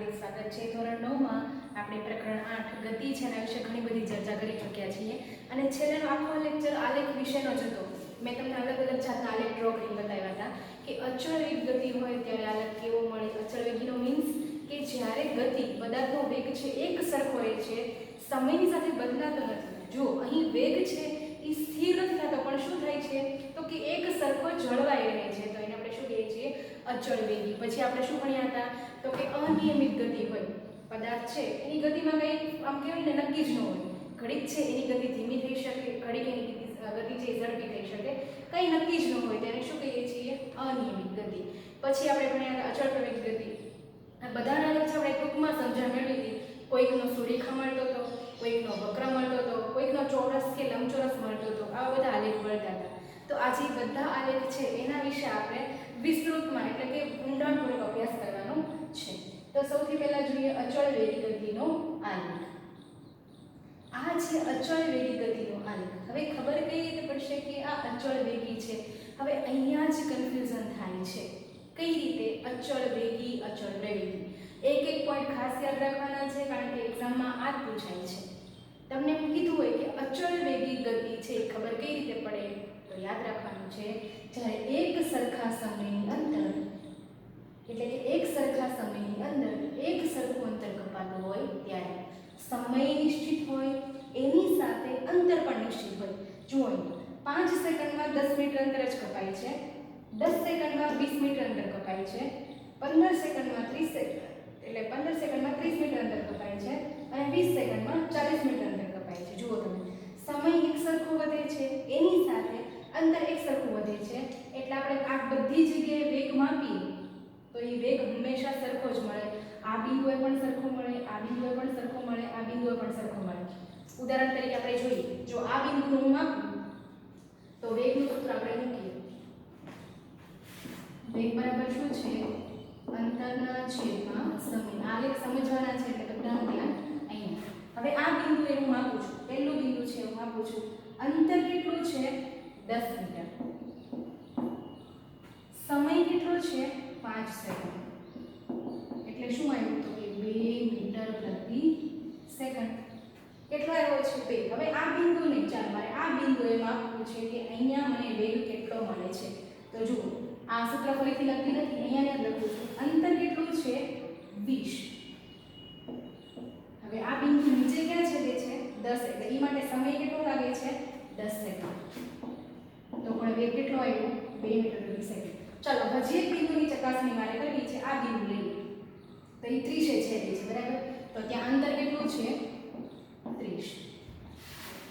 હાર્દિક સ્વાગત છે। ધોરણ 9 માં આપણે પ્રકરણ 8 ગતિ છે એના વિશે ઘણી બધી ચર્ચા કરી ચૂક્યા છીએ અને છેલ્લો આખો લેક્ચર આલેખ વિશેનો જ હતો। મેં તમને અલગ અલગ જાતના આલેખ ડ્રો કરીને બતાવ્યા હતા કે અચળ વેગ ગતિ હોય ત્યારે આલેખ કેવો મળે। અચળ વેગીનો મીન્સ કે જ્યારે ગતિ પદાર્થનો વેગ છે એક સરખો રહે છે, સમયની સાથે બદલાતો નથી। જો અહીં વેગ છે એ સ્થિર નથી થતો પણ શું થાય છે તો કે એક સરખો જળવાઈ રહે છે, તો એને આપણે શું કહીએ છીએ અચળ વેગી। પછી આપણે શું ભણ્યા હતા તો કે અનિયમિત ગતિ હોય, પદાર્થ છે એની ગતિમાં કંઈ આમ કહેવાય ને નક્કી જ ન હોય, ઘડીક છે એની ગતિ ધીમી થઈ શકે, ઘડીક એની ગતિ છે ઝડપી થઈ શકે, કંઈ નક્કી જ ન હોય તેને શું કહીએ છીએ અનિયમિત ગતિ। પછી આપણે ભણ્યા હતા અચળ પ્રવેગી ગતિ। આ બધાના આલેખ છે આપણે ટૂંકમાં સમજણ મેળવી હતી। કોઈકનો સુરેખા મળતો હતો, કોઈકનો વક્ર મળતો હતો, કોઈકનો ચોરસ કે લંબચોરસ મળતો હતો, આવા બધા આલેખ મળતા હતા। તો આજે બધા આલેખ છે એના વિશે આપણે વિસ્તૃતમાં એટલે કે ઊંડાણપૂર્વક અભ્યાસ કરવાનો છે। તો સૌથી પહેલા જોઈએ અચળ વેગી ગતિનો આલેખ। આ છે અચળ વેગી ગતિનો આલેખ। હવે ખબર કઈ રીતે પડશે કે આ અચળ વેગી છે? હવે અહીંયા જ કન્ફ્યુઝન થાય છે। કઈ રીતે અચળ વેગી અચળ પ્રવેગી? એક એક પોઈન્ટ ખાસ યાદ રાખવાના છે કારણ કે એક્ઝામમાં આ જ પૂછાય છે। તમને એમ કીધું હોય કે અચળ વેગી ગતિ છે ખબર કઈ રીતે પડે તો યાદ રાખવાનું છે જ્યારે એક સરખા સમયની અંદર એટલે કે એક સરખા સમયની અંદર એક સરખું અંતર કપાતું હોય ત્યારે સમય નિશ્ચિત હોય એની સાથે અંતર પણ નિશ્ચિત હોય। જુઓ 5 સેકન્ડમાં 10 મીટર અંતર જ કપાય છે, 10 સેકન્ડમાં 20 મીટર અંતર કપાય છે, 15 સેકન્ડમાં 30 સેકન્ડ એટલે 15 સેકન્ડમાં 30 મીટર અંતર કપાય છે અને 20 સેકન્ડમાં 40 મીટર અંતર કપાય છે। જુઓ તમે સમય એક સરખો વધે છે એની સાથે અંતર એક સરખું વધે છે એટલે આપણે આ બધી જગ્યાએ વેગ માપીએ તો એ વેગ હંમેશા સરખો જ મળે। આ બિંદુએ પણ સરખો મળે, આ બિંદુએ પણ સરખો મળે, આ બિંદુએ પણ સરખો મળે। ઉદાહરણ તરીકે આપણે જોઈએ, જો આ બિંદુનું હું માપું તો વેગનું સૂત્ર આપણે મૂકીએ, વેગ બરાબર શું છે અંતરના છેદમાં સમય। આલેખ સમજવાના છે એટલે બધાનું ધ્યાન અહીંયા। હવે આ બિંદુએ હું માપું છું, પહેલું બિંદુ છે હું માપું છું, અંતર કેટલું છે 10 મીટર, સમય કેટલો છે 5 સેકન્ડ એટલે શું આવ્યું તો કે 2 મીટર પ્રતિ સેકન્ડ। કેટલો આવ્યો છે 2। હવે આ બિંદુને ચાલ મારે આ બિંદુએ માપવું છે કે અહીંયા મને વેગ કેટલો મળે છે। તો જુઓ આ સૂત્ર ફરીથી લખતી નથી, અહીંયા જ લખું છું, અંતર કેટલું છે 20। હવે આ બિંદુ નીચે ક્યાં છેદે છે 10 એટલે એ માટે સમય કેટલો લાગે છે 10 સેકન્ડ, તો પણ વેગ કેટલો આવ્યો 2 મીટર પ્રતિ સેકન્ડ। ચાલો હજી એક બિંદુની ચકાસણી મારે કરવી છે, આ બિંદુ લઈએ તો એ 30 છેદે છે બરાબર, તો ત્યાં અંતર કેટલું છે 30,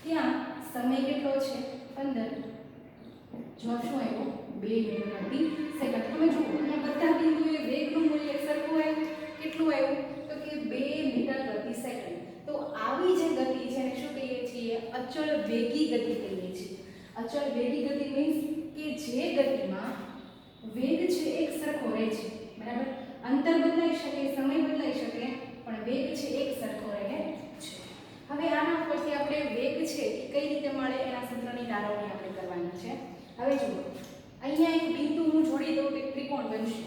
ત્યાં સમય કેટલો છે 15, જવાબ શું આવ્યો 2 મીટર પ્રતિ સેકન્ડ। તમે જુઓ અહીંયા બધા બિંદુએ વેગનું મૂલ્ય સરખું આવ્યું, કેટલું આવ્યું તો કે 2 મીટર પ્રતિ સેકન્ડ। તો આવી જે ગતિ છે એને શું કહીએ છીએ અચળ વેગી ગતિ કહીએ છીએ। અચળ વેગી ગતિ મીન્સ કે જે ગતિમાં વેગ છે એક સરખો રહે છે બરાબર, અંતર બદલાઈ શકે, સમય બદલાઈ શકે પણ વેગ છે એક સરખો રહે છે। હવે આના ઉપરથી આપણે વેગ છે કઈ રીતે મળે એના સૂત્રની તારવણી આપણે કરવાની છે। હવે જુઓ અહીંયા એક બિંદુ હું જોડી દઉં તો એક ત્રિકોણ બનશે।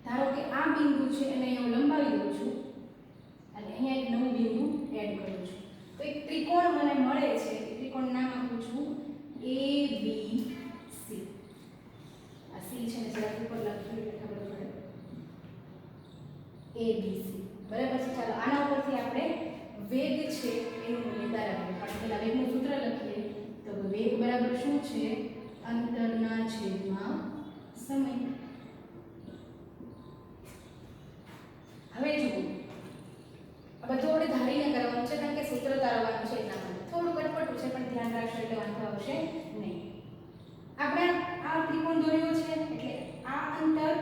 ધારો કે આ બિંદુ છે એને હું લંબાવી દઉં છું અને અહીંયા એક નવું બિંદુ એડ કરું છું તો એક ત્રિકોણ મને મળે છે। એ ત્રિકોણ નામ આપું છું ABC। આ C છે ને જરા ઉપર લખ્યું એટલે ખબર પડે ABC બરાબર છે। ચાલો આના ઉપરથી આપણે વેગ છે એનું મૂલ્ય તારવીએ, પણ પહેલા વેગનું સૂત્ર લખીએ તો વેગ બરાબર શું છે અંતરના છેદમાં સમય। હવે જુઓ આ બધું આપણે ધારીને કરવાનું છે કારણ કે સૂત્ર તારવવાનું છે એટલા માટે થોડું કટપટું છે પણ ધ્યાન રાખશો એટલે વાંધો આવશે નહીં। આપણે આ ત્રિકોણ દોર્યો છે એટલે આ અંતર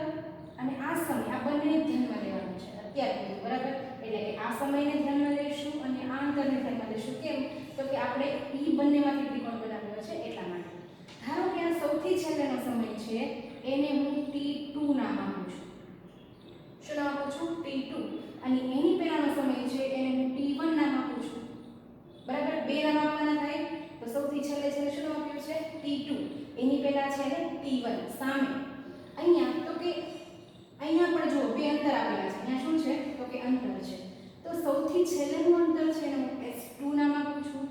અને આ સમય આ બંનેને ધ્યાનમાં લેવાનું છે અત્યાર સુધી બરાબર, એટલે કે આ સમયને ધ્યાનમાં લઈશું અને આ અંતરને ધ્યાનમાં લઈશું। કેમ તો કે આપણે ઈ બંનેમાંથી ત્રિકોણ બનાવ્યો છે એટલા માટે। ધારો કે આ સૌથી છેલ્લેનો સમય છે એને હું T2 નામ આપું છું। શું નામ આપું છું T2, અને એની પહેલાનો સમય છે એને હું T1 નામ આપું છું બરાબર। બે નામ આપવાના થાય તો સૌથી છેલ્લે છે શું નામ આપ્યું છે T2, એની પહેલા છે T1 સામે। અહીંયા તો કે અહીંયા પણ જો બે અંતર આપેલા છે, અહીંયા શું છે તો કે અંતર છે. તો સૌથી છેલ્લેનું અંતર છે એને હું S2 નામ આપું છું,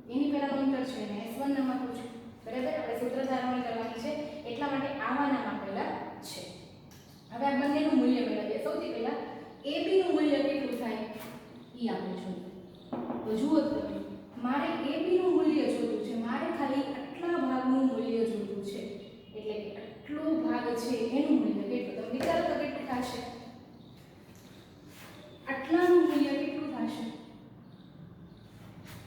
એની પહેલાનું અંતર છે એને S1 નામ આપું છું. બરાબર, આપણે સૂત્ર ધારણી કરવાની છે એટલા માટે આવા નામ આપેલા છે. હવે આ બંનેનું મૂલ્ય મેળવીએ. સૌથી પહેલા AB નું મૂલ્ય કેટલું થાય ઈ આપણે જોઈએ. તો જુઓ તમે, મારે AB નું મૂલ્ય જોતું છે, મારે ખાલી આટલા ભાગનું મૂલ્ય જોતું છે, એટલે કે આટલો ભાગ છે એનું મૂલ્ય કેટલું, તમે વિચારો તો કેટલું થશે? આટલાનું મૂલ્ય કેટલું થશે?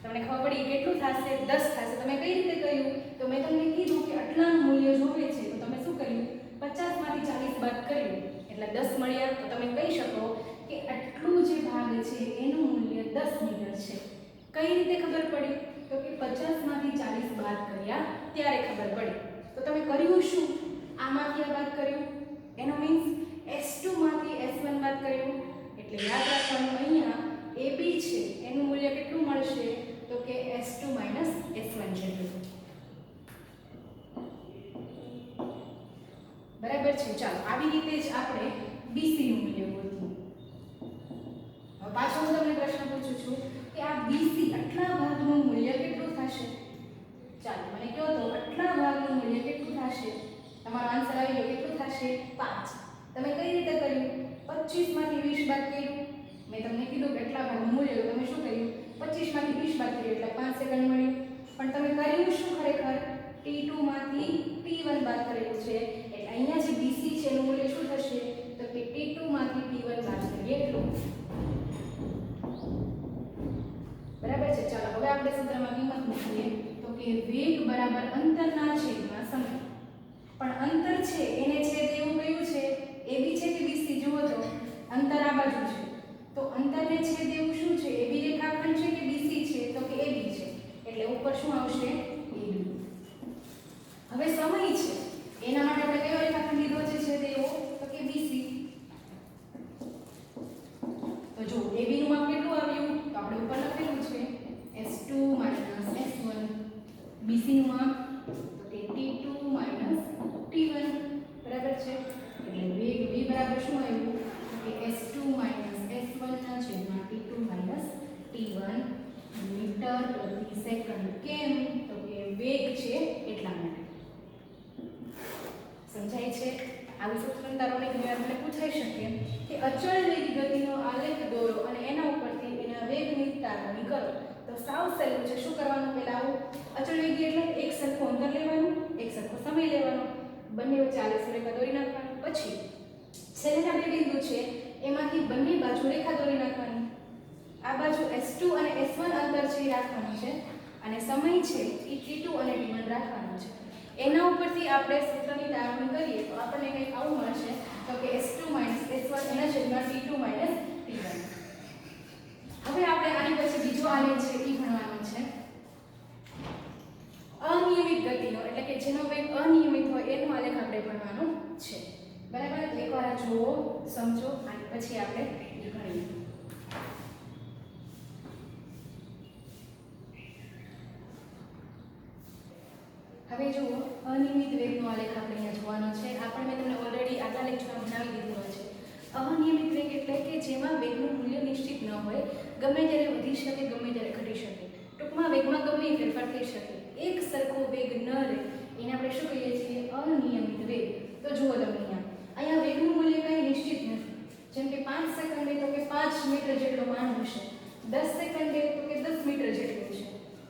તમને ખબર પડી કેટલું થશે? 10 થશે. તમે કઈ રીતે કહ્યું? તો મેં તમને કીધું કે આટલાનું મૂલ્ય જોવે છે, તો તમે શું કર્યું? 50 માંથી 40 બાદ કર્યું એટલે 10 મળ્યા. તો તમે કહી શકો કે આટલું જે ભાગ છે એનું મૂલ્ય 10 મીટર છે. કઈ રીતે ખબર પડી? તો કે 50 માંથી 40 બાદ કર્યા ત્યારે ખબર પડી. તો તમે કર્યું શું? આમાંથી આ બાદ કર્યું, એનો મીન્સ S2 માંથી S1 બાદ કર્યું. એટલે યાદ રાખવાનું અહીંયા AB છે એનું મૂલ્ય કેટલું મળશે? તો કે S2 S1 જેટલું. બરાબર છે. ચાલો આવી રીતે જ આપણે BC નું મૂલ્ય ગોતીએ. હવે પાછો હું તમને પ્રશ્ન પૂછું છું કે આ BC આટલા ભાગનું મૂલ્ય કેટલું થશે? ચાલો મને કહો તો આટલા ભાગનું મૂલ્ય કેટલું થશે? તમારો આન્સર આવી ગયો. કેટલું થશે? 5. તમે કઈ રીતે કર્યું? 25 માંથી 20 બાદ કર્યું. મેં તમને કીધું કેટલા ભાગનું મૂલ્ય, તમે શું કર્યું? 25 માંથી 20 બાદ કર્યું એટલે 5 સેકન્ડ મળ્યું. પણ તમે કર્યું શું ખરેખર? T2 માંથી T1 બાદ કરેલું છે. એટલે અહીંયા જે BC છે એનું મૂલ્ય શું થશે? તો કે T2 માંથી T1 બાદ કરીએ એટલું. બરાબર છે. ચાલો હવે આપણે સૂત્રમાં કિંમત મૂકીએ. તો કે વેગ બરાબર અંતરના છેદમાં સમય. પણ અંતર છે એને છેદ એવું કયું છે? AB છે કે BC? જુઓ તો અંતર આ બાજુ છે, તો અંતરને છેદ એવું શું છે? AB રેખાખંડ છે કે BC છે? તો કે AB છે. એટલે ઉપર શું આવશે? AB. હવે સમય છે એના માટે આપણે કયો રેખાખંડ લીધો છે છેદ એવો? તો કે BC. તો જો AB નું માપ કેટલું આવ્યું? તો આપણે ઉપર લખેલું છે S2 S1. BC નું માપ તો કે T2 T1. બરાબર છે. એટલે વેગ v બરાબર શું આવ્યું? તો કે S2 S1 ના છેદમાં T2 T1 મીટર પ્રતિ સેકન્ડ. કેમ? તો કે વેગ છે એટલા માટે. સમજાય છે? આવી સૂત્રતારોની ઘણી વાર મને પૂછાઈ શકે કે અચળ વેગ ગતિનો આલેખ દોરો અને એના ઉપરથી એના વેગની તારવણી કરો. તો સાવ સહેલું છે. શું કરવાનું? પહેલા આવું અચળ વેગ એટલે એક સરખું અંતર લેવાનું, એક સરખો સમય લેવાનો, બંને વચ્ચે આલેખ રેખા દોરી નાખવાની. પછી છેલ્લેના બે બિંદુ છે એમાંથી બંને બાજુ રેખા દોરી નાખવાની. આ બાજુ S2 અને S1 અંતર છે એ રાખવાનું છે અને સમય છે એ T2 અને T1 રાખવાનો છે. એના ઉપરથી આપણે સૂત્રની તારવણી કરીએ તો આપણને કંઈક આવું મળશે તો કે S2 S1 એના છેદમાં T2 T1. હવે આપણે આની પછી બીજો આલેખ છે એ ભણવાનો છે અનિયમિત ગતિનો, એટલે કે જેનો વેગ અનિયમિત હોય એનો આલેખ આપણે ભણવાનો છે. બરાબર? એકવાર આ જુઓ, સમજો અને પછી આપણે એ ભણીએ. હવે જુઓ અનિયમિત વેગનો આલેખ આપણે અહીંયા જોવાનો છે. આપણે મેં તમને ઓલરેડી આગલા લેક્ચરમાં ભણાવી દીધું છે. અનિયમિત વેગ એટલે કે જેમાં વેગનું મૂલ્ય નિશ્ચિત ન હોય, ગમે ત્યારે વધી શકે, ગમે ત્યારે ઘટી શકે. ટૂંકમાં વેગમાં ગમે એ ફેરફાર થઈ શકે, એક સરખો વેગ ન રહે, એને આપણે શું કહીએ છીએ? અનિયમિત વેગ. તો જુઓ તમે અહીંયા વેગનું મૂલ્ય કંઈ નિશ્ચિત નથી. જેમ કે 5 સેકન્ડે તો કે 5 મીટર જેટલો માન હશે, 10 સેકન્ડે તો કે 10 મીટર જેટલું છે,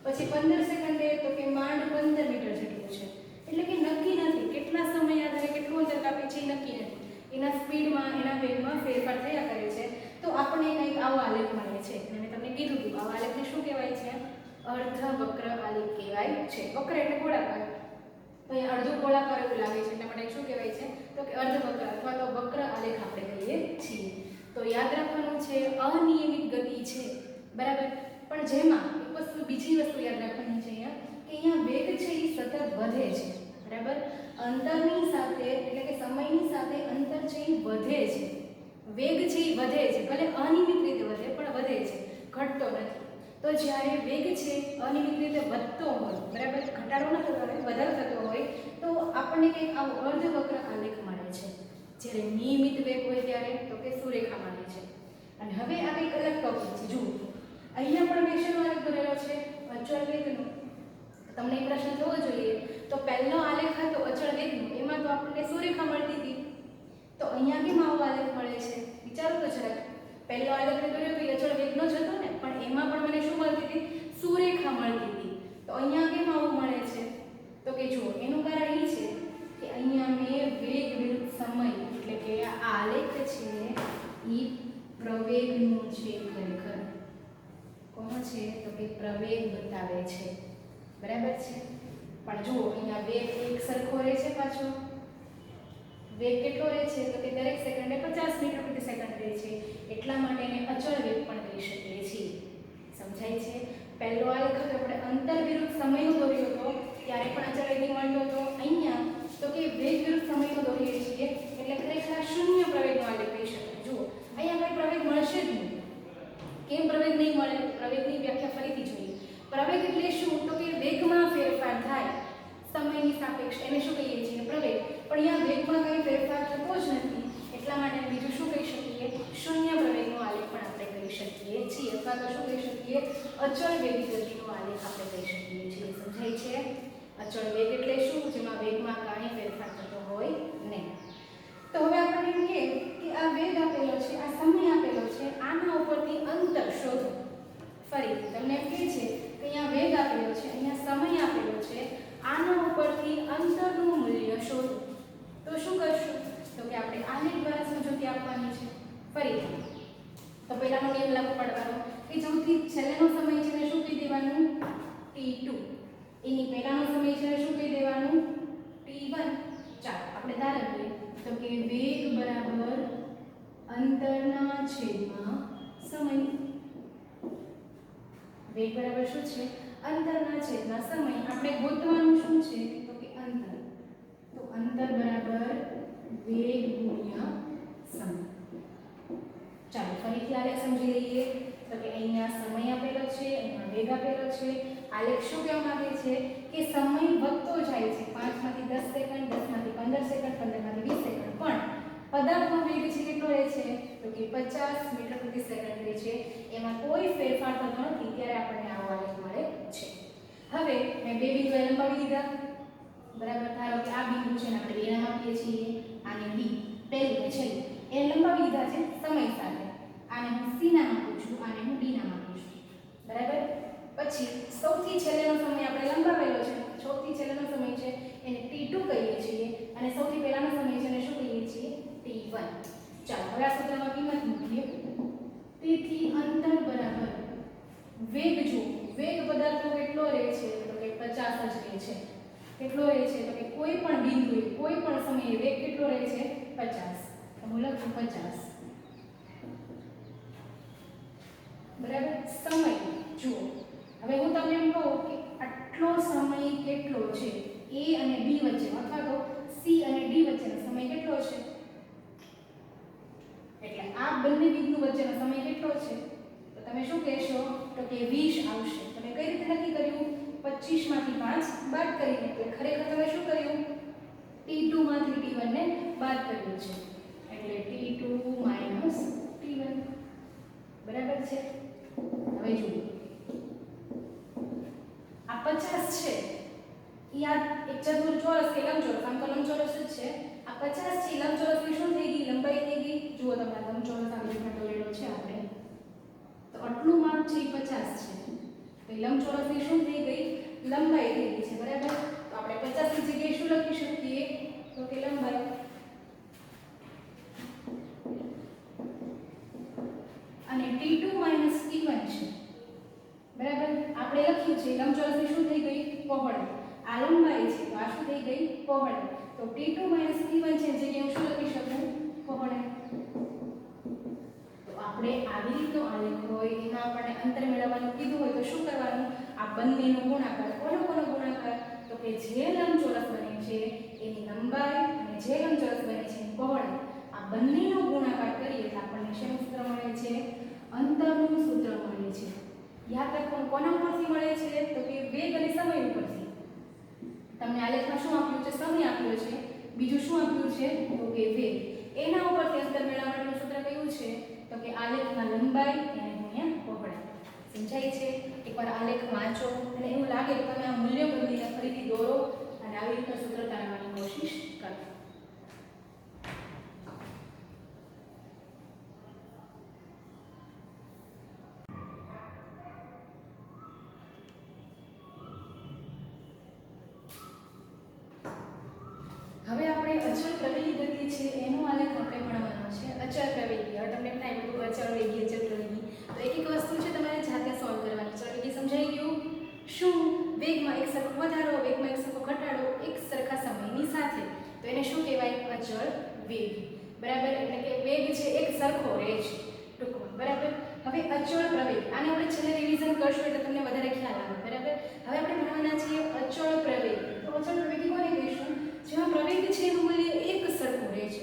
પછી 15 સેકન્ડે તો કે માંડ 15 મીટર જેટલું છે. એટલે કે નક્કી નથી કેટલા સમય આધારે કેટલું અંતર કાપે છે, નક્કી નથી. એના સ્પીડમાં, એના વેગમાં ફેરફાર થયા કરે છે. તો આપણે કંઈક આવો આલેખ મળે છે. અને મેં તમને કીધું હતું આવા આલેખને શું કહેવાય છે? અર્ધવક્ર આલેખ કહેવાય છે. વક્ર એટલે ગોળાકાર, તો અહીંયા અડધો ગોળાકાર એવું લાગે છે એટલા માટે શું કહેવાય છે? તો કે અર્ધવક્ર અથવા તો વક્ર આલેખ આપણે કહીએ છીએ. તો યાદ રાખવાનું છે અનિયમિત ગતિ છે. બરાબર? પણ જેમાં એક વસ્તુ, બીજી વસ્તુ યાદ રાખવાની છે અહીંયા કે અહીંયા વેગ છે એ સતત વધે છે. બરાબર? અંતરની સાથે એટલે કે સમયની સાથે અંતર છે એ વધે છે. વેગ છે એ વધે છે, ભલે અનિયમિત રીતે વધે પણ વધે છે, ઘટતો નથી. તો જ્યારે વેગ છે અનિયમિત રીતે વધતો હોય, બરાબર, ઘટાડો ન થતો હોય, વધારો થતો હોય, તો આપણને કંઈક આવો અર્ધવક્ર આલેખ મળે છે. જે જ્યારે નિયમિત વેગ હોય ત્યારે તો કે સુરેખા માને છે. અને હવે આ કંઈક અલગ ટોપિક છે. જુઓ અહીંયા પણ મેં શેનો આલેખ દોરેલો છે? અચળ વેગનો. તમને એક પ્રશ્ન થવો જોઈએ તો પહેલો આલેખ હતો અચળ વેગનો, એમાં તો આપણને સુરેખા મળતી હતી, તો અહીંયા કેમ આવો આલેખ મળે છે? વિચારો તો જરાક. પહેલો આલેખ મેં દોર્યો તો એ અચળ વેગનો જ હતો ને, પણ એમાં પણ મને શું મળતી હતી? સુરેખા મળતી હતી. તો અહીંયા કેમ આવું મળે છે? તો કે જુઓ એનું કારણ એ છે કે અહીંયા મેં વેગ વિરુદ્ધ સમય એટલે કે આ આલેખ છે એ પ્રવેગનું છે. ખરેખર કોણ છે? તો કે પ્રવેગ બતાવે છે. બરાબર છે. પણ જુઓ અહીંયા વેગ એક સરખો રહે છે. પાછો વેગ કેટલો રહે છે? તો કે દરેક સેકન્ડે 50 મીટર પ્રતિ સેકન્ડ રહે છે. એટલા માટે એને અચળ વેગ પણ કહી શકીએ છીએ. સમજાય છે? પહેલો આલેખ હતો આપણે અંતર વિરુદ્ધ સમયનો દોર્યો હતો ત્યારે પણ અચળ વેગ મળતો હતો. અહીંયા તો કે વેગ વિરુદ્ધ સમયનો દોરીએ છીએ એટલે ખરેખર શૂન્ય પ્રવેગનો આલેખ કહી શકાય. જુઓ અહીંયા કોઈ પ્રવેગ મળશે જ નહીં. કેમ પ્રવેગ નહીં મળે? પ્રવેગની વ્યાખ્યા ફરીથી જોઈએ. પ્રવેગ એટલે શું? તો કે વેગમાં ફેરફાર થાય સમયની સાપેક્ષ, એને શું કહીએ છીએ? પ્રવેગ. પણ અહીંયા વેગમાં કંઈ ફેરફાર થતો જ નથી, એટલા માટે બીજું શું કહી શકીએ? શૂન્ય પ્રવેગનો આલેખ પણ આપણે કહી શકીએ છીએ, અથવા તો શું કહી શકીએ? અચળ વેગી ગતિનો આલેખ આપણે કહી શકીએ છીએ. સમજાય છે? અચળ વેગ એટલે શું? જેમાં વેગમાં કાંઈ ફેરફાર થતો હોય નહીં. તો હવે આપણે એમ કહીએ કે આ વેગ આપેલો છે, આ સમય આપેલો છે, આના ઉપરથી અંતર શોધો. ફરી તમને એમ કહે છે કે અહીંયા વેગ આપેલો છે, અહીંયા સમય આપેલો છે, આના ઉપરથી અંતરનું મૂલ્ય શોધો. તો શું કરશું? તો કે આપણે આલેખ દ્વારા સમજૂતી આપવાની છે. ફરી તો પહેલાનો નિયમ લાગુ પાડવાનો કે સૌથી છેલ્લેનો સમય છે ને શું કહી દેવાનું? t2. એની પહેલાનો સમય છે શું કહી દેવાનું? t1. ચાલો આપણે ધારણ કરીએ તો કે વેગ બરાબર અંતરના છેદમાં સમય. વેગ બરાબર શું છે? અંતરના છેદમાં સમય. આપણે ગોતવાનું શું છે? તો કે અંતર. તો અંતર બરાબર વેગ ગુણ્યા સમય. ચાલો ફરીથી આલેખ સમજી લઈએ તો કે અહીંયા સમય આપેલો છે, અહીંયા વેગ આપેલો છે. આલેખ શું કહેવા માંગે છે કે સમય વધતો જાય છે. 5 માંથી 10 સેકન્ડ, 10 માંથી 15 સેકન્ડ, 15 માંથી 20 સેકન્ડ. પણ પદાર્થનો વેગ છે કેટલો રહે છે? તો કે 50 મીટર પ્રતિ સેકન્ડ રહે છે. એમાં કોઈ ફેરફાર થતો નથી, ત્યારે આપણને આવો આલેખ મળે છે. હવે મેં બે બિંદુ લંબાવી દીધા. બરાબર. ધારો કે આ બિંદુ છે ને આપણે એ નામ આપીએ છીએ, આને બી, પહેલું ને છેલ્લું એ લંબાવી દીધા છે સમય સાથે. આને હું સી નામ આપું છું, આને હું ડી નામ આપું છું. બરાબર. પછી સૌથી છેલ્લેનો સમય આપણે લંબાવેલો છે, સૌથી છેલ્લેનો સમય છે એને t2 કહીએ છીએ, અને સૌથી પહેલાનો સમય છે એને શું કહીએ છીએ? t1. ચાલો હવે આ સૂત્રમાં કિંમત મૂકીએ. તેથી અંતર બરાબર વેગ. જો વેગ પદાર્થનો કેટલો રહે છે? તો કે 50 જ રહે છે. કેટલો રહે છે? તો કે કોઈ પણ બિંદુએ કોઈ પણ સમયે વેગ કેટલો રહે છે? 50. તો હું લખું 50. બરાબર. સમય જુઓ હવે હું તમને એમ કહું કે આટલો સમય કેટલો છે a અને b વચ્ચેનો, અથવા તો c અને d વચ્ચેનો સમય કેટલો છે? એટલે આ બંને બિંદુ વચ્ચેનો સમય કેટલો છે? તો તમે શું કહેશો? તો કે 20 આવશે. તમે કઈ રીતે નક્કી કર્યું? 25 માંથી 5 બાદ કરીને. એટલે ખરેખર તમે શું કર્યું? t2 માંથી t1 ને બાદ કર્યું છે. એટલે t2 t1. બરાબર છે. હવે જુઓ આ 50 છે એ આ એક ચતુર્ચોરસ કે લંબચોરસ, આમ તો લંબચોરસ જ છે. આ 50 છે લંબચોરસની શું થઈ ગઈ? લંબાઈ થઈ ગઈ. જુઓ તમે લંબચોરસ આ રીતના દોરેલો છે આપણે, તો આટલું માપ છે એ 50 છે. તો લંબચોરસની શું થઈ ગઈ? લંબાઈ થઈ ગઈ છે. બરાબર. તો આપણે 50 ની જગ્યાએ શું લખી શકીએ? તો કે લંબાઈ. અને t2 t1 છે. બરાબર. આપણે લખ્યું છે લંબચોરસની શું થઈ ગઈ? પહોળાઈ. આ લંબાઈ છે તો આ શું થઈ ગઈ? પહોળાઈ. તો t2 t1 છે જગ્યાએ હું શું લખી શકું? પહોળાઈ. તો આપણે આવી રીતનો આલેખ હોય એમાં આપણને અંતર મેળવવાનું કીધું હોય તો શું કરવાનું? આ બંનેનો ગુણાકાર. કોનો ગુણાકાર? તો કે જે લંબચોરસ બને છે એની લંબાઈ અને જે લંબચોરસ બને છે એની પહોળાઈ, આ બંનેનો ગુણાકાર કરીએ એટલે આપણને શેનું સૂત્ર મળે છે? અંતરનું સૂત્ર મળે છે. યાદ રાખો કોના ઉપરથી મળે છે? તો કે વેગ અને સમય ઉપરથી. તમને આલેખમાં શું આપ્યું છે? સમય આપ્યો છે. બીજું શું આપ્યું છે? તો કે વેગ. એમ અંતર મેળવવા માટેનું સૂત્ર કયું છે તો કે આલેખમાં લંબાઈ અને ગુણ્યા પહોળાઈ. સમજાય છે? એકવાર આલેખ વાંચો અને એવું લાગે કે તમે આ મૂલ્ય બદલીને ફરીથી દોરો અને આવી રીતે સૂત્ર તારવવાની કોશિશ કરો. હવે આપણે અચળ પ્રવેગી ગતિ છે એનો આલેખ આપણે ભણવાનો છે. અચળ પ્રવેગી, હવે તમને એમ થાય બધું અચળ વેગી અચળ પ્રવેગી, તો એક એક વસ્તુ છે તમારે જાતે સોલ્વ કરવાની. અચળ વેગી સમજાઈ ગયું? શું વેગમાં એક સરખો વધારો, વેગમાં એક સરખો ઘટાડો એક સરખા સમયની સાથે, તો એને શું કહેવાય? અચળ વેગ. બરાબર? એટલે કે વેગ છે એક સરખો રહે છે ટૂંકમાં. બરાબર? હવે અચળ પ્રવેગ, આને આપણે છેલ્લે રિવિઝન કરશું એટલે તમને વધારે ખ્યાલ આવે. બરાબર? હવે આપણે ભણવાના છીએ અચળ પ્રવેગ. તો અચળ પ્રવેગ કોને કહીશું? જેમાં પ્રવેગ છે એનું મૂલ્ય એક સરખું રહે છે.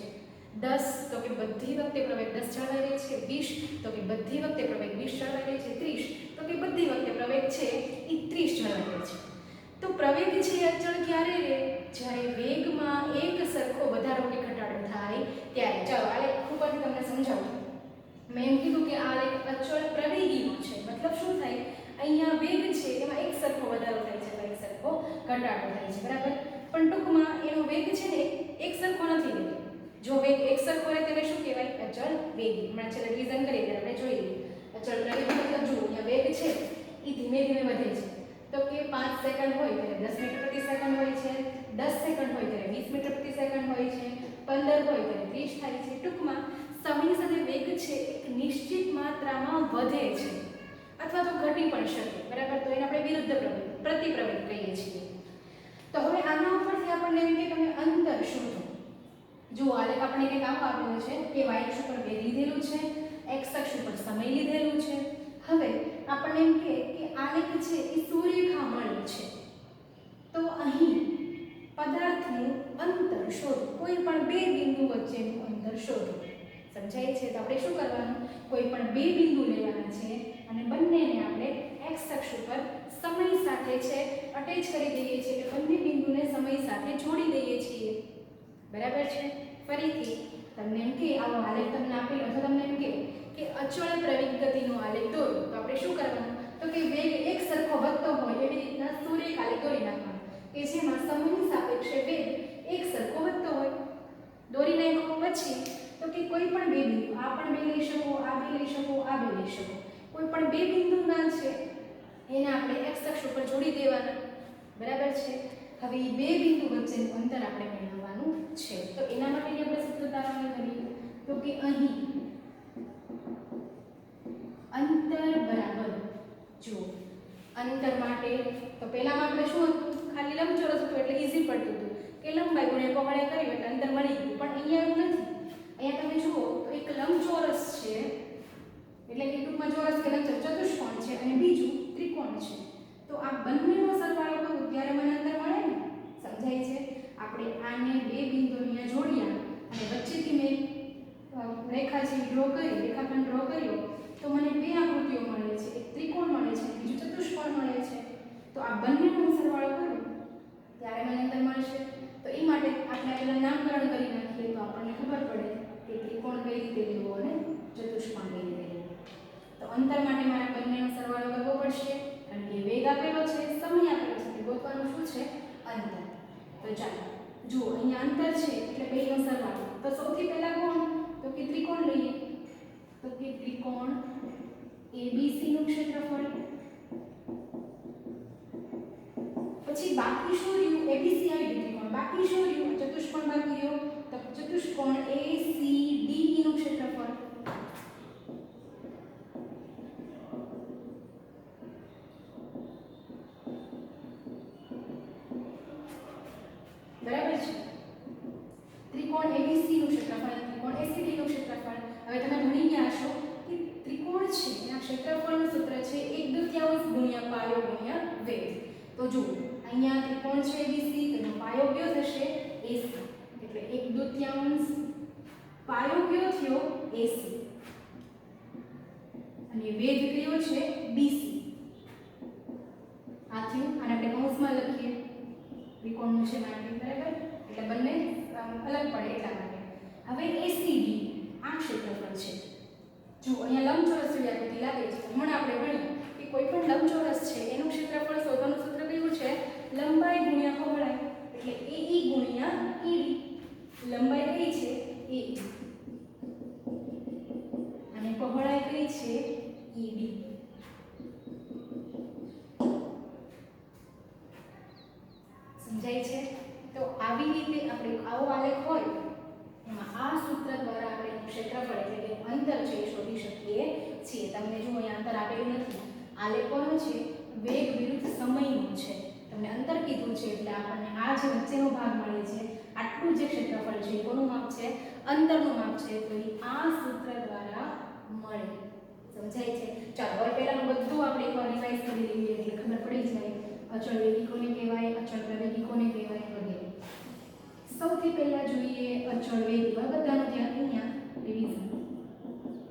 10 તો કે બધી વખતે પ્રવેગ 10 જળવાઈ રહે છે. 20 તો કે બધી વખતે પ્રવેગ 20 જળવાઈ રહે છે. 30 તો કે બધી વખતે પ્રવેગ છે એ 30 જળવાઈ રહે છે. તો પ્રવેગ છે અચળ ક્યારે રહે? જ્યારે વેગમાં એક સરખો વધારો કે ઘટાડો થાય ત્યારે. ચાલો આલેખ ઉપરથી તમને સમજાવું. મેં એમ કીધું કે આલેખ અચળ પ્રવેગીનો છે. મતલબ શું થાય? અહીંયા વેગ છે એમાં એક સરખો વધારો થાય છે, એક સરખો ઘટાડો થાય છે. બરાબર? પણ ટૂંકમાં એનો વેગ છે ને એક સરખો નથી રહેતો. જો વેગ એક સરખો રહે તેને શું કહેવાય? અચળ વેગી. હમણાં છેલ્લે રિવિઝન કરીએ ત્યારે આપણે જોઈ લઈએ. અચળ પ્રવેગી મતલબ જુઓ અહીંયા વેગ છે એ ધીમે ધીમે વધે છે. તો કે 5 સેકન્ડ હોય ત્યારે 10 મીટર પ્રતિ સેકન્ડ હોય છે, 10 સેકન્ડ હોય ત્યારે 20 મીટર પ્રતિ સેકન્ડ હોય છે, 15 હોય ત્યારે 30 થાય છે. ટૂંકમાં સમય સાથે વેગ છે એક નિશ્ચિત માત્રામાં વધે છે અથવા તો ઘટી પણ શકે. બરાબર? તો એને આપણે વિરુદ્ધ પ્રવેગ, પ્રતિપ્રવેગ કહીએ છીએ. તો હવે આના ઉપરથી આપણને એમ કે તમે અંતર શોધો. જો આલેખ આપણે કંઈક આવું આપેલું છે કે y અક્ષ ઉપર વેગ લીધેલું છે, x અક્ષ ઉપર સમય લીધેલું છે. હવે આપણને એમ કે આલેખ છે એ સુરેખા મળે છે. તો અહીં પદાર્થનું અંતર શોધો. કોઈ પણ બે બિંદુ વચ્ચેનું અંતર શોધો. સમજાય છે? તો આપણે શું કરવાનું? કોઈ પણ બે બિંદુ લેવાના છે અને બંનેને આપણે x અક્ષ ઉપર સમય સાથે છે અટેચ કરી દઈએ છીએ, કે બંને બિંદુને સમય સાથે જોડી દઈએ છીએ. બરાબર છે? ફરીથી તમને એમ કે આવો આલેખ તમને આપેલો તો તમને એમ કે અચળ પ્રવેગ ગતિનો આલેખ દોરો. તો આપણે શું કરવાનું? તો કે વેગ એક સરખો વધતો હોય એવી રીતના સુરેખ આલેખ દોરી નાખવાનો કે જેમાં સમયની સાપેક્ષે વેગ એક સરખો વધતો હોય. દોરી નાખ્યો પછી તો કે કોઈ પણ બે બિંદુ, આ પણ બે લઈ શકો, આ બે લઈ શકો, આ બે લઈ શકો, કોઈ પણ બે બિંદુના છે એને આપણે x અક્ષ ઉપર જોડી દેવાના. બરાબર છે? હવે એ બે બિંદુ વચ્ચેનું અંતર આપણે મેળવવાનું છે. તો એના માટેની આપણે સૂત્ર તારવણી કરીએ. તો કે અહીં અંતર બરાબર, જો અંતર માટે તો પહેલામાં આપણે શું હતું? ખાલી લંબચોરસ હતું એટલે ઈઝી પડતું હતું કે લંબાઈ ગુણ્યા પહોળાઈ કર્યું એટલે અંતર મળી ગયું. પણ અહીંયા એવું નથી. અહીંયા તમે જુઓ તો એક લંબચોરસ છે એટલે કે ટૂંકમાં ચોરસ કે લંબચોરસ ચતુષ્કોણ છે અને બીજું ત્રિકોણ છે. તો આ બંનેનો સરવાળો કરું ત્યારે મને અંતર મળે ને. સમજાય છે? આપણે આને બે બિંદુ અહીંયા જોડ્યા અને વચ્ચેથી મેં રેખા જે ડ્રો કરી, રેખાખંડ ડ્રો કર્યો તો મને બે આકૃતિઓ મળે છે. એક ત્રિકોણ મળે છે, બીજું ચતુષ્કોણ મળે છે. તો આ બંનેનો સરવાળો કરું ત્યારે મને અંતર મળશે. તો એ માટે આપણે પહેલા નામકરણ કરી નાખીએ તો આપણને ખબર પડે કે ત્રિકોણ કઈ રીતે લેવો અને ચતુષ્કોણ કઈ રીતે લેવો. તો અંતર માટે મારે બંનેનો સરવાળો કરવો પડશે કારણ કે વેગ આપેલો છે, સમય આપેલો છે, એટલે ગોતવાનું શું છે? અંતર. તો ચાલો જુઓ અહીંયા અંતર છે એટલે બેનો સરવાળો. તો સૌથી પહેલા કોણ? તો કે ત્રિકોણ લઈએ. તો કે ત્રિકોણ ABC નું ક્ષેત્રફળ. પછી બાકી શું રહ્યું? ABC આવી ત્રિકોણ બાકી શું રહ્યું? ચતુષ્કોણ બાકી રહ્યો. તો ચતુષ્કોણ ACDE નું ક્ષેત્રફળ. બરાબર છે? ત્રિકોણ ABC નું ક્ષેત્રફળ, ત્રિકોણ ACD નું ક્ષેત્રફળ. હવે તમે ભણી ગયા છો કે ત્રિકોણ છે એના ક્ષેત્રફળનું સૂત્ર છે 1/2 ગુણ્યા પાયો ગુણ્યા વેગ. તો જુઓ અહીંયા ત્રિકોણ છે ABC, તેનો પાયો કયો થશે? AC. એટલે 1/2 પાયો કયો થયો? AC. અને વેગ કયો છે? BC. આ થયું. આને આપણે કૌંસમાં લખીએ ત્રિકોણનું છે માટે. બરાબર? એટલે બંને અલગ પડે એટલા માટે. હવે ACD આ ક્ષેત્રફળ છે. જો અહીંયા લંબચોરસ જેવી આકૃતિ લાગે છે. હમણાં આપણે ભણ્યું કે કોઈ પણ લંબચોરસ છે એનું ક્ષેત્રફળ શોધવાનું સૂત્ર કયું છે? લંબાઈ ગુણ્યા પહોળાઈ. એટલે AE ગુણ્યા ED. લંબાઈ કઈ છે? AE અને પહોળાઈ કઈ છે? ED. સમજાય છે? તો આવી રીતે આપણે આવો આલેખ હોય એમાં આ સૂત્ર દ્વારા આપણે ક્ષેત્રફળ એટલે કે અંતર છે એ શોધી શકીએ છીએ. તમને જો અહીંયા અંતર આપેલું નથી. આલેખ કોનો છે? વેગ વિરુદ્ધ સમયનો છે. તમને અંતર કીધું છે એટલે આપણને આ જે વચ્ચેનો ભાગ મળે છે આટલું જે ક્ષેત્રફળ છે કોનું માપ છે? અંતરનું માપ છે. તો એ આ સૂત્ર દ્વારા મળે. સમજાય છે? ચાલો હવે પહેલાનું બધું આપણે એકવાર રિવાઇઝ કરી લઈએ એટલે ખબર પડી જાય. અચળ વેગી કોને કહેવાય, અચળ પ્રવેગી કોને કહેવાય વગેરે. સૌથી પહેલા જોઈએ અચળ વેગી. બધાનું ધ્યાન અહીંયા રિવિઝન.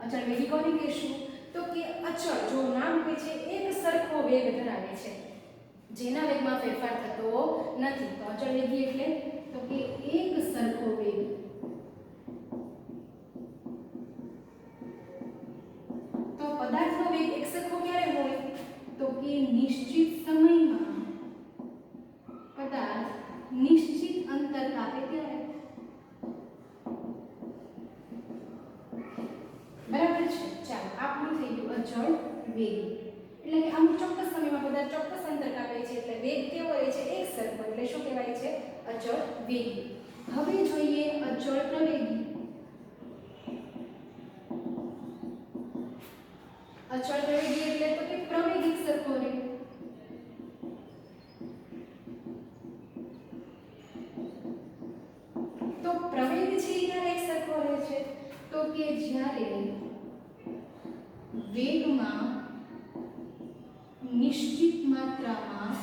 અચળ વેગી કોને કહેશું? તો કે અચળ જો નામ કહે છે એક સરખો વેગ ધરાવે છે જેના વેગમાં ફેરફાર થતો નથી. તો અચળ વેગી એટલે તો કે એક સરખો વેગ. તો પદાર્થનો વેગ એક સરખો ક્યારે હોય? તો કે નિશ્ચિત સમયમાં પદાર્થ નિશ્ચિત અંતર કાપે ત્યારે. બરાબર છે? ચાલો આપણું થઈ ગયું અચળ વેગ. એટલે કે અમુક ચોક્કસ સમયમાં પદાર્થ ચોક્કસ અંતર કાપે છે એટલે વેગ કેવો રહે છે? એક સરખો. એટલે શું કહેવાય છે? અચળ વેગી. હવે જોઈએ અચળ પ્રવેગી. અચળ પ્રવેગી એટલે તો કે પ્રવેગ એક સરખો રહે. તો પ્રવેગ છે ક્યારે એક સરખો રહે છે? તો કે જ્યારે વેગમાં નિશ્ચિત માત્રામાં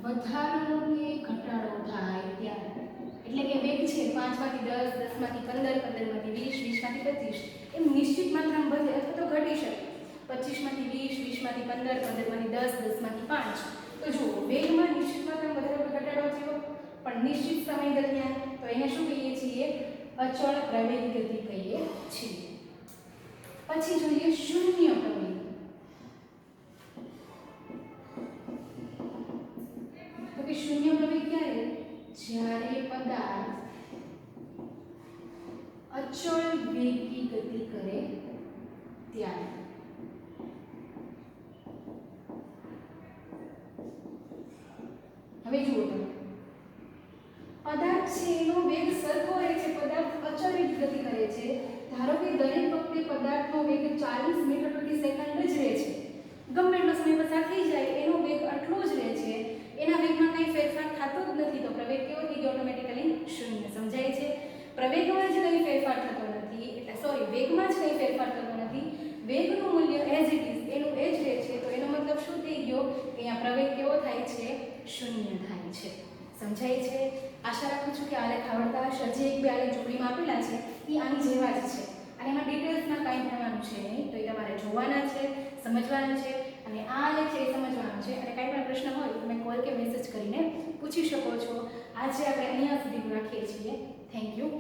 વધારો કે ઘટાડો થાય ત્યારે. એટલે કે વેગ છે 5 માંથી 10, 10 માંથી 15, 15 માંથી 20, 20 માંથી 25 એમ નિશ્ચિત માત્રામાં વધે અથવા તો ઘટી શકે. 25 માંથી 20, 20 માંથી 15, 15 માંથી 10, 10 માંથી 5. તો જુઓ વેગમાં નિશ્ચિત માત્રામાં વધારો કે ઘટાડો થયો પણ નિશ્ચિત સમય દરમિયાન. તો એને શું કહીએ છીએ? અચળ પ્રવેગી ગતિ કહીએ છીએ. પછી જોઈએ શૂન્ય પ્રવેગ. તો કે શૂન્ય પ્રવેગ ક્યારે? જ્યારે પદાર્થ અચળ વેગી ગતિ કરે ત્યારે. હવે જુઓ તમે પદાર્થ છે એનો વેગ સરખો રહે છે. પદાર્થ અચળ વેગી ગતિ કરે છે. ધારો કે દરેક વખતે પદાર્થનો વેગ 40 મીટર પ્રતિ સેકન્ડ જ રહે છે. ગમે એટલો સમય પસાર થઈ જાય એનો વેગ આટલો જ રહે છે. એના વેગમાં કંઈ ફેરફાર થતો જ નથી. તો પ્રવેગ કેવો થઈ ગયો? ઓટોમેટિકલી શૂન્ય. સમજાય છે? પ્રવેગમાં જ કંઈ ફેરફાર થતો નથી એટલે વેગમાં જ કંઈ ફેરફાર થતો નથી. વેગનું મૂલ્ય એઝ ઇટ ઇઝ એનું એ જ રહે છે. તો એનો મતલબ શું થઈ ગયો? કે અહીંયા પ્રવેગ કેવો થાય છે? શૂન્ય થાય છે. સમજાય છે? આશા રાખું છું કે આલેખ આવડતા હશે. હજી એક બે આલેખ જોડીમાં આપેલા છે એ આની જેવા જ છે અને એમાં ડિટેલ્સમાં કાંઈ ભણવાનું છે નહીં. તો એ તમારે જોવાના છે, સમજવાના છે અને આ આલેખ છે એ સમજવાનું છે. અને કાંઈ પણ પ્રશ્ન હોય તો તમે કોલ કે મેસેજ કરીને પૂછી શકો છો. આજે આપણે અહીંયા સુધી રાખીએ છીએ. Thank you.